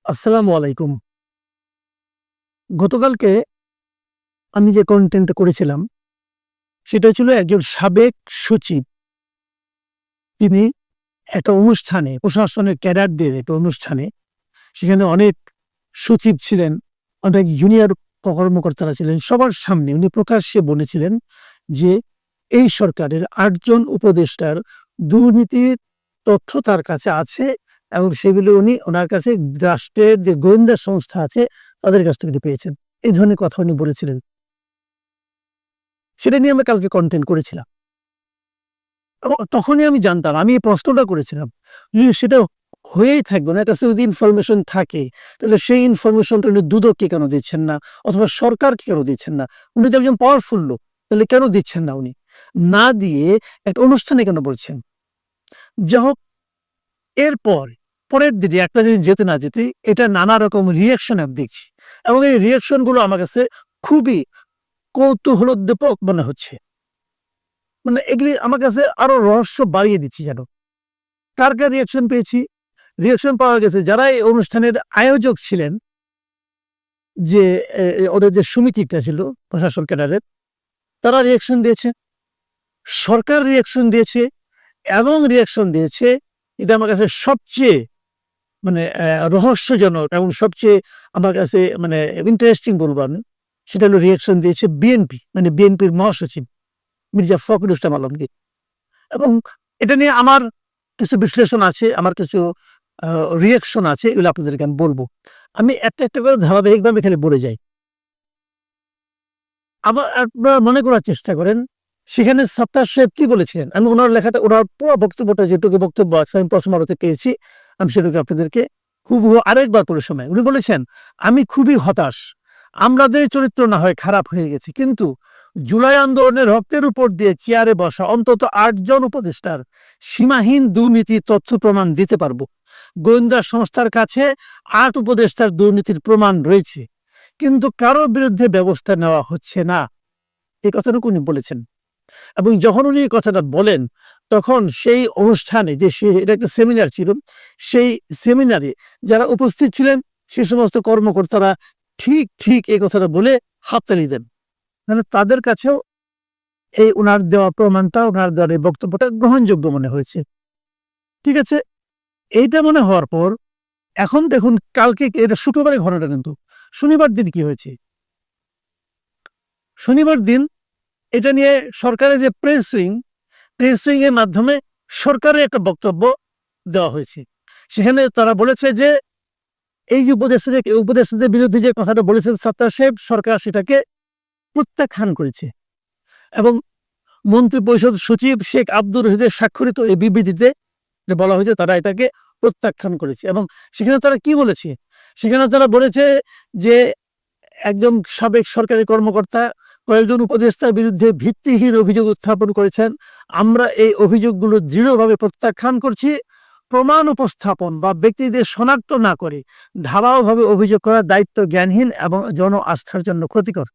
আসসালামু আলাইকুম। গতকালকে আমি যে কনটেন্টটা করেছিলাম, সেটা ছিল একজন সাবেক সচিব। তিনি একটা অনুষ্ঠানে, প্রশাসনের ক্যাডারদের একটা অনুষ্ঠানে, সেখানে অনেক সচিব ছিলেন, অনেক জুনিয়র কর্মকর্তারা ছিলেন। সবার সামনে উনি প্রকাশ্যে বলেছিলেন যে, এই সরকারের ৮ জন উপদেষ্টার দুর্নীতির তথ্য তার কাছে আছে এবং সেগুলো উনি ওনার কাছে রাষ্ট্রের যে গোয়েন্দা সংস্থা আছে, তাদের কাছ থেকে পেয়েছেন। এই ধরনের কথা উনি বলেছিলেন। সেটা নিয়ে আমি কালকে কনটেন্ট করেছিলাম। তখনই আমি জানতাম, আমি এই প্রশ্নটা করেছিলাম। যদি সেটা হয়েই থাকবে, ওনার কাছে যদি ইনফরমেশন থাকে, তাহলে সেই ইনফরমেশনটা উনি দুদককে কেন দিচ্ছেন না? অথবা সরকারকে কেন দিচ্ছেন না? উনি তো একজন পাওয়ারফুল লোক। তাহলে কেন দিচ্ছেন না উনি? না দিয়ে একটা অনুষ্ঠানে কেন বলছেন? যাই হোক, এরপর পরের দিনে একটা দিন যেতে না যেতেই এটা নানা রকম রিঅ্যাকশন আমি দেখছি। এবং এই রিঅ্যাকশন গুলো আমার কাছে খুবই কৌতূহলোদ্দীপক মনে হচ্ছে। মানে এগুলি আমার কাছে আরো রহস্য বাড়িয়ে দিচ্ছি যেন। কার রিঅ্যাকশন পেয়েছি? রিঅ্যাকশন পাওয়া গেছে যারা এই অনুষ্ঠানের আয়োজক ছিলেন, যে ওদের যে সমিতিটা ছিল প্রশাসন ক্যাডারের, তারা রিঅ্যাকশন দিয়েছে, সরকার রিঅ্যাকশন দিয়েছে এবং রিঅ্যাকশন দিয়েছে, এটা আমার কাছে সবচেয়ে মানে রহস্যজনক এবং সবচেয়ে আমার কাছে মানে ইন্টারেস্টিং বলবো আমি। সেটা হলো রিঅ্যাকশন দিয়েছে বিএনপি, মানে বিএনপির মহাসচিব মির্জা ফখরুল ইসলাম আলমগীর। এবং এটা নিয়ে আমার কিছু বিশ্লেষণ আছে, আমার কিছু রিঅ্যাকশন আছে, এগুলো আপনাদেরকে আমি বলবো। আমি একটা, একটা করে ধারাবাহিকভাবে খালি বলে যাই। আবার আপনারা মনে করার চেষ্টা করেন, সেখানে সাত্তার সাহেব কি বলেছিলেন? আমি ওনার লেখাটা, ওনার পুরো বক্তব্যটা, যেটুকু বক্তব্য আছে আমি প্রথম আলোতে পেয়েছি, আমি সেটুকু আপনাদেরকে হুবহু আরেকবার পড়ে শোনাই। উনি বলেছেন, "আমি খুবই হতাশ। আমাদের চরিত্র না হয় খারাপ হয়ে গেছে, কিন্তু জুলাই আন্দোলনের রক্তের উপর দিয়ে চেয়ারে বসা অন্তত ৮ জন উপদেষ্টার সীমাহীন দুর্নীতি তথ্য প্রমাণ দিতে পারবো। গোয়েন্দা সংস্থার কাছে ৮ উপদেষ্টার দুর্নীতির প্রমাণ রয়েছে, কিন্তু কারো বিরুদ্ধে ব্যবস্থা নেওয়া হচ্ছে না।" এই কথাটুকু উনি বলেছেন। এবং যখন উনি এই কথাটা বলেন, তখন সেই অনুষ্ঠানে যে এটা একটা সেমিনার ছিল, সেই সেমিনারে যারা উপস্থিত ছিলেন, সে সমস্ত কর্মকর্তারা ঠিক, ঠিক এই কথাটা বলে হাততালি দেন। মানে তাদের কাছেও এই উনার দেওয়া প্রমাণটা, উনার দেওয়ার এই বক্তব্যটা গ্রহণযোগ্য মনে হয়েছে। ঠিক আছে? এইটা মনে হওয়ার পর এখন দেখুন, কালকে এটা শুক্রবারের ঘটনাটা কিন্তু। শনিবার দিন কি হয়েছে? শনিবার দিন এটা নিয়ে সরকারের যে প্রেস উইং এর মাধ্যমে সরকারের একটা বক্তব্য দেওয়া হয়েছে। সেখানে তারা বলেছে যে, এই যে উপদেষ্টাদের বিরুদ্ধে যে কথাটা বলেছেন সাত্তার সাহেব, সরকার সেটাকে প্রত্যাখ্যান করেছে। এবং মন্ত্রিপরিষদ সচিব শেখ আব্দুর রহিদের স্বাক্ষরিত এই বিবৃতিতে বলা হয়েছে তারা এটাকে প্রত্যাখ্যান করেছে। এবং সেখানে তারা কি বলেছে? সেখানে তারা বলেছে যে, একজন সাবেক সরকারি কর্মকর্তা কয়েকজন উপদেষ্টার বিরুদ্ধে ভিত্তিহীন অভিযোগ উত্থাপন করেছেন। আমরা এই অভিযোগগুলো দৃঢ়ভাবে প্রত্যাখ্যান করছি। প্রমাণ উপস্থাপন বা ব্যক্তিদের শনাক্ত না করে ধারাওভাবে অভিযোগ করার দায়িত্ব জ্ঞানহীন এবং জন আস্থার জন্য ক্ষতিকর।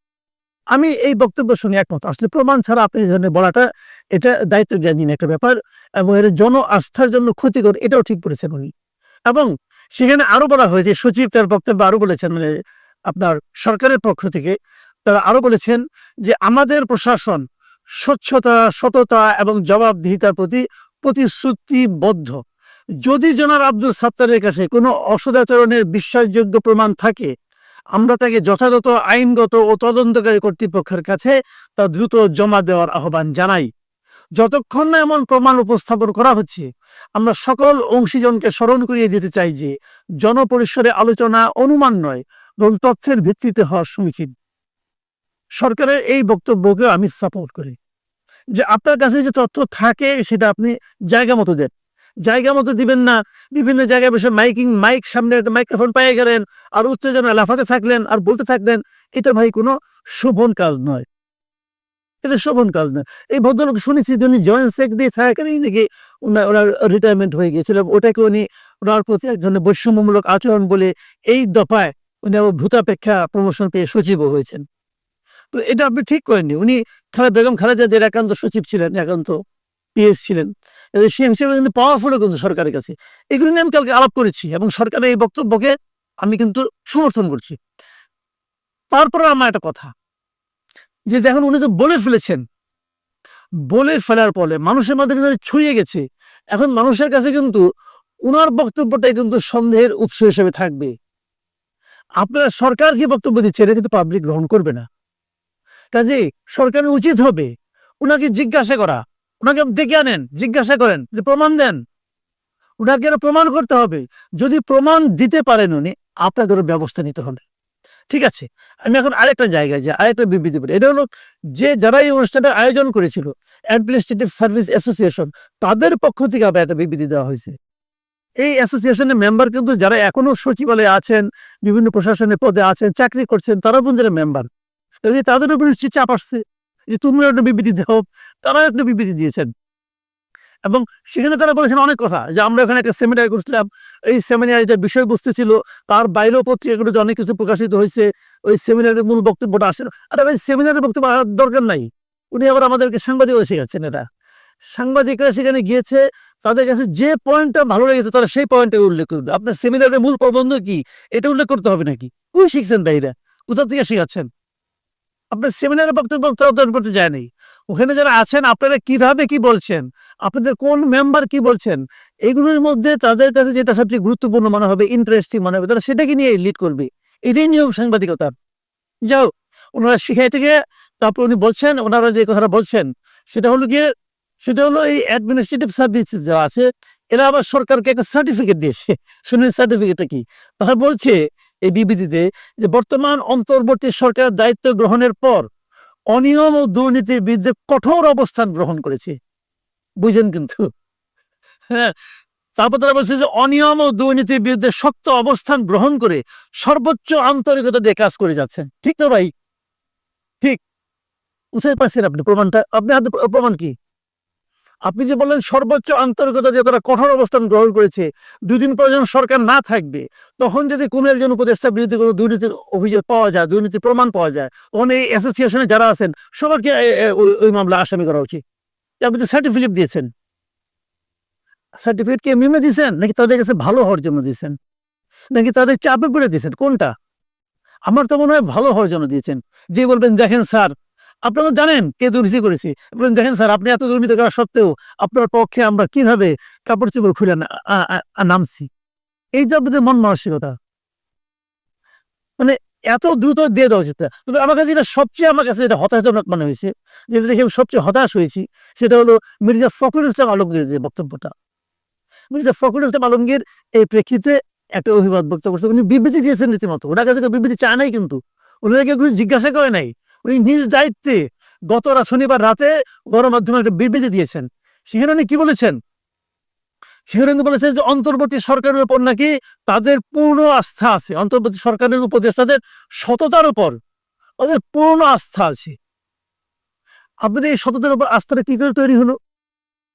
আমি এই বক্তব্য শুনে একমত। আসলে প্রমাণ ছাড়া আপনি এই ধরনের বলাটা, এটা দায়িত্ব জ্ঞানহীন একটা ব্যাপার এবং এর জন আস্থার জন্য ক্ষতিকর, এটাও ঠিক বলেছেন উনি। এবং সেখানে আরো বলা হয়েছে, সচিব তার বক্তব্যে আরো বলেছেন, মানে আপনার সরকারের পক্ষ থেকে তারা আরো বলেছেন যে, আমাদের প্রশাসন স্বচ্ছতা, সততা এবং জবাবদিহিতার প্রতি প্রতিশ্রুতিবদ্ধ। যদি জনাব আব্দুল সাত্তারের কাছে কোনো অসদাচরণের বিশ্বাসযোগ্য প্রমাণ থাকে, আমরা তাকে যথাযথ আইনগত ও তদন্তকারী কর্তৃপক্ষের কাছে তা দ্রুত জমা দেওয়ার আহ্বান জানাই। যতক্ষণ না এমন প্রমাণ উপস্থাপন করা হচ্ছে, আমরা সকল অংশীজনকে স্মরণ করিয়ে দিতে চাই যে, জনপরিসরে আলোচনা অনুমান নয়, বরং তথ্যের ভিত্তিতে হওয়া সমীচীন। সরকারের এই বক্তব্যকে আমি সাপোর্ট করি, যে আপনার কাছে যে তথ্য থাকে সেটা আপনি জায়গা মতো দেন। জায়গা মতো দিবেন না, বিভিন্ন জায়গায় বসে মাইক সামনে একটা মাইক্রোফোন পেয়ে গেলেন আর উত্তেজনা লাফাতে থাকলেন আর বলতে থাকলেন। এটা ভাই কোনো শোভন কাজ নয়, এটা শোভন কাজ নয়। এই ভদ্রলোক শুনেছি যে উনি জয়েন্ট সেক্রেটারি থাকাকালীন নাকি ওনার রিটায়ারমেন্ট হয়ে গিয়েছিল। ওটাকে উনি ওনার প্রতি এক ধরনের বৈষম্যমূলক আচরণ বলে এই দফায় উনি আবার ভূতাপেক্ষা প্রমোশন পেয়ে সচিবও হয়েছেন। তো এটা আপনি ঠিক করেননি। উনি বেগম খালেদা জিয়ার একান্ত সচিব ছিলেন, একান্ত পিএস ছিলেন। সে হিসেবে কিন্তু পাওয়ারফুলও কিন্তু সরকারের কাছে। এগুলো নিয়ে আমি কালকে আলাপ করেছি এবং সরকারের এই বক্তব্যকে আমি কিন্তু সমর্থন করছি। তারপরে আমার একটা কথা, যে দেখুন উনি তো বলে ফেলেছেন, বলে ফেলার পরে মানুষের মধ্যে কিন্তু ছড়িয়ে গেছে। এখন মানুষের কাছে কিন্তু উনার বক্তব্যটাই কিন্তু সন্দেহের উৎস হিসেবে থাকবে। আপনারা সরকার কি বক্তব্য দিচ্ছে এটা কিন্তু পাবলিক গ্রহণ করবে না। কাজে সরকারের উচিত হবে উনাকে জিজ্ঞাসা করা, উনাকে ডেকে আনেন, জিজ্ঞাসা করেন যে প্রমাণ দেন, উনাকে প্রমাণ করতে হবে। যদি প্রমাণ দিতে পারেন উনি, আপনাদেরও ব্যবস্থা নিতে হবে। ঠিক আছে, আমি এখন আরেকটা জায়গায় যাই, আরেকটা বিবৃতি বলি। এটা হলো যে যারা এই অনুষ্ঠানের আয়োজন করেছিল, অ্যাডমিনিস্ট্রেটিভ সার্ভিস অ্যাসোসিয়েশন, তাদের পক্ষ থেকে আবার একটা বিবৃতি দেওয়া হয়েছে। এই অ্যাসোসিয়েশনের মেম্বার কিন্তু যারা এখনো সচিবালয়ে আছেন, বিভিন্ন প্রশাসনের পদে আছেন, চাকরি করছেন, তারা কিন্তু যারা মেম্বার, তাদের উপর নিশ্চয়ই চাপ আসছে যে তোমরা একটা বিবৃতি দাও। তারা একটা বিবৃতি দিয়েছেন এবং সেখানে তারা বলেছেন অনেক কথা, যে আমরা এখানে একটা সেমিনার করছিলাম, এই সেমিনারে যে বিষয়বস্তু ছিল তার বাইরেও পত্রিকাগুলোতে অনেক কিছু প্রকাশিত হয়েছে, ওই সেমিনারের মূল বক্তব্যটা আসে। আর ওই সেমিনারের বক্তব্য আসার দরকার নাই, উনি আবার আমাদেরকে সাংবাদিকও শেখাচ্ছেন। এটা সাংবাদিকরা সেখানে গিয়েছে, তাদের কাছে যে পয়েন্টটা ভালো লেগেছে তারা সেই পয়েন্টে উল্লেখ করবে। আপনার সেমিনারের মূল প্রবন্ধ কি এটা উল্লেখ করতে হবে নাকি? ওই শিখছেন ভাইরা, কোথা থেকে শেখাচ্ছেন? আপনার সেমিনারে বক্তব্য করতে যায় নাই। ওখানে যারা আছেন আপনারা কিভাবে কি বলছেন, আপনাদের কোন মেম্বার কি বলছেন, এগুলোর মধ্যে তাদের কাছে যেটা সবচেয়ে গুরুত্বপূর্ণ মনে হবে, ইন্টারেস্টিং মনে হবে, তারা সেটাকে নিয়ে লিড করবে। এটাই নিয়ম সাংবাদিকতার। যাও, ওনারা শিখাই থেকে তারপর উনি বলছেন, ওনারা যে কথাটা বলছেন সেটা হলো গিয়ে, সেটা হলো এই অ্যাডমিনিস্ট্রেটিভ সার্ভিস যা আছে এরা আবার সরকারকে একটা সার্টিফিকেট দিয়েছে। শুনুন সার্টিফিকেটটা কি। তারা বলছে এই বিবৃতিতে যে বর্তমান অন্তর্বর্তী সরকার দায়িত্ব গ্রহণের পর অনিয়ম ও দুর্নীতির বিরুদ্ধে কঠোর অবস্থান গ্রহণ করেছে। বুঝেন কিন্তু, হ্যাঁ। তারপর তারা বলছে যে অনিয়ম ও দুর্নীতির বিরুদ্ধে শক্ত অবস্থান গ্রহণ করে সর্বোচ্চ আন্তরিকতা দিয়ে কাজ করে যাচ্ছেন। ঠিক তো ভাই? ঠিক। কোথায় পাচ্ছেন আপনি প্রমাণটা? আপনি হাতে প্রমাণ কি? আপনি যে বললেন সর্বোচ্চ আন্তরিকতা দিয়ে তারা কঠোর অবস্থান গ্রহণ করেছে, দুদিন পর যখন সরকার না থাকবে তখন যদি কোনো একজন উপদেষ্টার বিরুদ্ধে কোনো দুর্নীতির অভিযোগ পাওয়া যায়, দুর্নীতির প্রমাণ পাওয়া যায়, তখন এই অ্যাসোসিয়েশনে যারা আছেন সবাইকে ওই মামলা আসামি করা উচিত। আপনি তো সার্টিফিকেট দিয়েছেন। সার্টিফিকেট কি এমনি দিয়েছেন নাকি তাদের কাছে ভালো হওয়ার জন্য দিয়েছেন, নাকি তাদের চাপে পড়ে দিয়েছেন? কোনটা? আমার তো মনে হয় ভালো হওয়ার জন্য দিয়েছেন। যে বলবেন দেখেন স্যার, আপনারা জানেন কে দুর্নীতি করেছে, বলেন দেখেন স্যার আপনি এত দুর্নীতি করা সত্ত্বেও আপনার পক্ষে আমরা কিভাবে কাপড় চোপড় খুলে নামছি। এই যে আপনাদের মন মানসিকতা, মানে এত দ্রুত দিয়ে দেওয়া উচিত। তবে আমার কাছে আমার কাছে যেটা হতাশাজনক মনে হয়েছে, যেটা দেখে আমি সবচেয়ে হতাশ হয়েছি, সেটা হলো মির্জা ফখরুল ইসলাম আলমগীরের যে বক্তব্যটা। মির্জা ফখরুল ইসলাম আলমগীর এই প্রেক্ষিতে একটা অভিমত বক্তব্য করছে। উনি বিবৃতি দিয়েছেন রীতিমতো, ওনার কাছে বিবৃতি চায় নাই, কিন্তু ওনাকে কিছু জিজ্ঞাসা করে নাই। উনি নিজ দায়িত্বে গত শনিবার রাতে গণমাধ্যমে একটা বিবৃতি দিয়েছেন। সেখানে উনি কি বলেছেন? সেখানে উনি বলেছেন যে অন্তর্বর্তী সরকারের উপর নাকি তাদের পূর্ণ আস্থা আছে, অন্তর্বর্তী সরকারের উপদেষ্টাদের সততার উপর ওদের পূর্ণ আস্থা আছে। আপনাদের এই সততার উপর আস্থাটা কি করে তৈরি হলো?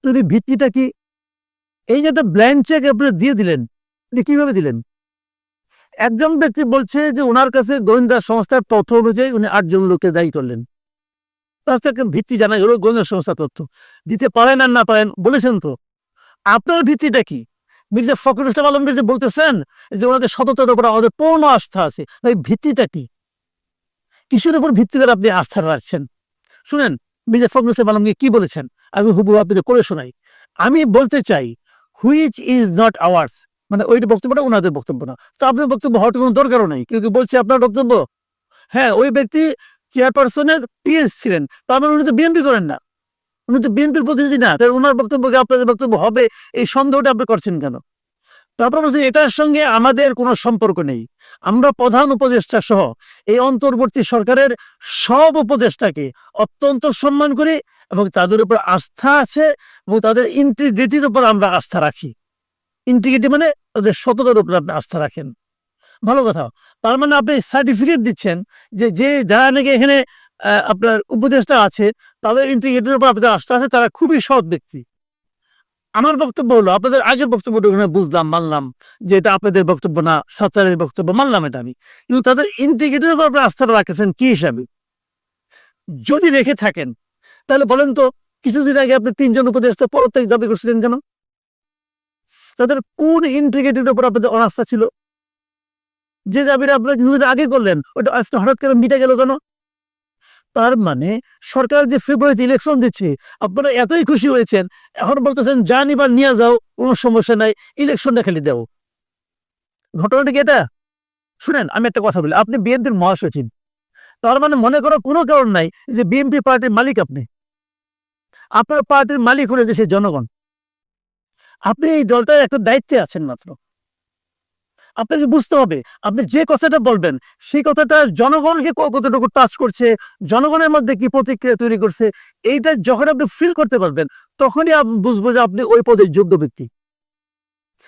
তৈরি ভিত্তিটা কি? এই যে একটা ব্ল্যাঙ্ক চেক আপনারা দিয়ে দিলেন, কিভাবে দিলেন? একজন ব্যক্তি বলছে যে ওনার কাছে গোয়েন্দা সংস্থার তথ্য অনুযায়ী উনি 8 জন লোককে দায়ী করলেন। তার একটা ভিত্তি জানাই হলো গোয়েন্দা সংস্থা তথ্য দিতে পারেন আর না পারেন বলেছেন তো। আপনার ভিত্তিটা কি? মির্জা ফখরুল ইসলাম আলমগীর যে বলতেছেন যে ওনাদের সততার উপর আমাদের পূর্ণ আস্থা আছে, এই ভিত্তিটা কি? কিসের উপর ভিত্তি করে আপনি আস্থা রাখছেন? শুনেন মির্জা ফখরুল ইসলাম আলমগীর কি বলেছেন, আমি হুবহু আপনাদের করে শোনাই। আমি বলতে চাই হুইচ ইজ নট আওয়ার্স, মানে ওই বক্তব্যটা ওনাদের বক্তব্য না। তো আপনার বক্তব্য হওয়ার কোনো দরকারও নাই। কেউ বলছে আপনার বক্তব্য, হ্যাঁ ওই ব্যক্তি চেয়ারপারসনের পিএস ছিলেন, তার মানে উনি তো বিএনপি করেন না, উনি তো বিএনপির প্রতিনিধি না, তাই ওনার বক্তব্যকে আপনাদের বক্তব্য হবে এই সন্দেহটা আপনি করছেন কেন? তারপর বলছে এটার সঙ্গে আমাদের কোনো সম্পর্ক নেই। আমরা প্রধান উপদেষ্টা সহ এই অন্তর্বর্তী সরকারের সব উপদেষ্টাকে অত্যন্ত সম্মান করি এবং তাদের উপর আস্থা আছে এবং তাদের ইন্টিগ্রিটির উপর আমরা আস্থা রাখি। ইন্টিগ্রিটি মানে তাদের সততার উপর আপনি আস্থা রাখেন। ভালো কথা। তার মানে আপনি সার্টিফিকেট দিচ্ছেন যে যারা নাকি এখানে আপনার উপদেষ্টা আছে তাদের ইন্টিগ্রিটির উপর আপনাদের আস্থা আছে, তারা খুবই সৎ ব্যক্তি। আমার বক্তব্য হলো আপনাদের আগের বক্তব্যটা বুঝলাম, মানলাম যে এটা আপনাদের বক্তব্য না, সাচারের বক্তব্য, মানলাম এটা আমি। কিন্তু তাদের ইন্টিগ্রিটির উপর আপনি আস্থাটা রাখেছেন কি হিসাবে? যদি রেখে থাকেন তাহলে বলেন তো কিছুদিন আগে আপনি 3 জন উপদেষ্টা পদত্যাগ দাবি করছিলেন কেন? তাদের কোন ইন্টিগ্রিটির উপর আপনাদের অনাস্থা ছিল? যে দাবিটা আপনারা কিছুদিন আগে করলেন ওটা আজকে হঠাৎ করে মিটে গেল কেন? তার মানে সরকার যে ফেব্রুয়ারিতে ইলেকশন দিচ্ছে আপনারা এতই খুশি হয়েছেন, এখন বলতেছেন যান এবার নিয়ে যাও, কোনো সমস্যা নাই, ইলেকশনটা খালি দেও। ঘটনাটা কি এটা? শুনেন, আমি একটা কথা বলি, আপনি বিএনপির মহাসচিব, তার মানে মনে করার কোনো কারণ নাই যে বিএনপি পার্টির মালিক আপনি, আপনার পার্টির মালিক হলে দেশের জনগণ, আপনি এই দলটার একটা দায়িত্বে আছেন মাত্র। আপনাকে বুঝতে হবে আপনি যে কথাটা বলবেন সেই কথাটা জনগণকে কতটুকু টাচ করছে, জনগণের মধ্যে কি প্রতিক্রিয়া তৈরি করছে, এইটা যখন আপনি ফিল করতে পারবেন তখনই বুঝবো যে আপনি ওই পদের যোগ্য ব্যক্তি।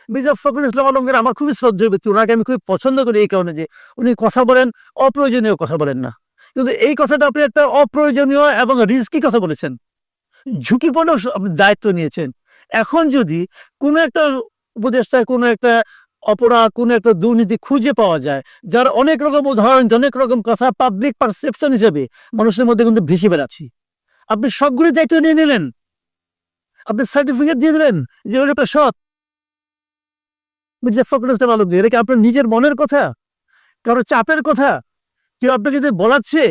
মির্জা ফখরুল ইসলাম আলমগীর আমার খুবই শ্রদ্ধেয় ব্যক্তি, ওনাকে আমি খুবই পছন্দ করি এই কারণে যে উনি কথা বলেন, অপ্রয়োজনীয় কথা বলেন না। কিন্তু এই কথাটা আপনি একটা অপ্রয়োজনীয় এবং রিস্কি কথা বলেছেন, ঝুঁকিপূর্ণ আপনি দায়িত্ব নিয়েছেন। এখন যদি কোনো একটা উপদেষ্টায় কোনো একটা অপরাধ, কোনো একটা দুর্নীতি খুঁজে পাওয়া যায়, যার অনেক রকম উদাহরণ, অনেক রকম কথা পাবলিক পারসেপশন হিসেবে মানুষের মধ্যে কিন্তু ভেসে বেড়াচ্ছি, আপনি সবগুলি দায়িত্ব নিয়ে নিলেন, আপনি সার্টিফিকেট দিয়ে দিলেন যে ওর একটা সৎ। মির্জা ফখরুল ইসলাম আলমগীর, এটা কি আপনার নিজের মনের কথা, কারো চাপের কথা, কেউ আপনাকে যে বলাচ্ছে,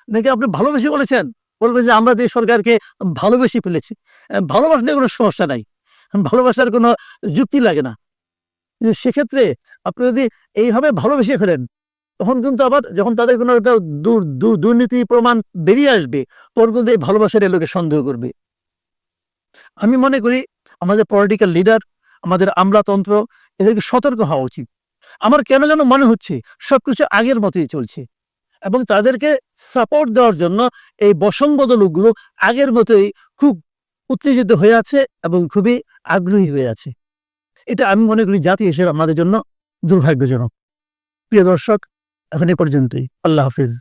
নাকি আপনি ভালোবেসে বলেছেন? বলবেন যে আমরা যে সরকারকে ভালোবেসে ফেলেছি, ভালোবাসলে কোনো সমস্যা নাই, ভালোবাসার কোনো যুক্তি লাগে না। কিন্তু সেক্ষেত্রে আপনি যদি এইভাবে ভালোবেসে ফেলেন তখন কিন্তু আবার যখন তাদের কোনো একটা দুর্নীতি প্রমাণ বেরিয়ে আসবে তখন কিন্তু এই ভালোবাসার লোকে সন্দেহ করবে। আমি মনে করি আমাদের পলিটিক্যাল লিডার, আমাদের আমলাতন্ত্র, এদেরকে সতর্ক হওয়া উচিত। আমার কেন যেন মনে হচ্ছে সবকিছু আগের মতোই চলছে এবং তাদেরকে সাপোর্ট দেওয়ার জন্য এই বসংবদ লোকগুলো আগের মতোই খুব উত্তেজিত হয়ে আছে এবং খুবই আগ্রহী হয়ে আছে। এটা আমি মনে করি জাতি হিসেবে আমাদের জন্য দুর্ভাগ্যজনক। প্রিয় দর্শক, এখন এ পর্যন্তই। আল্লাহ হাফিজ।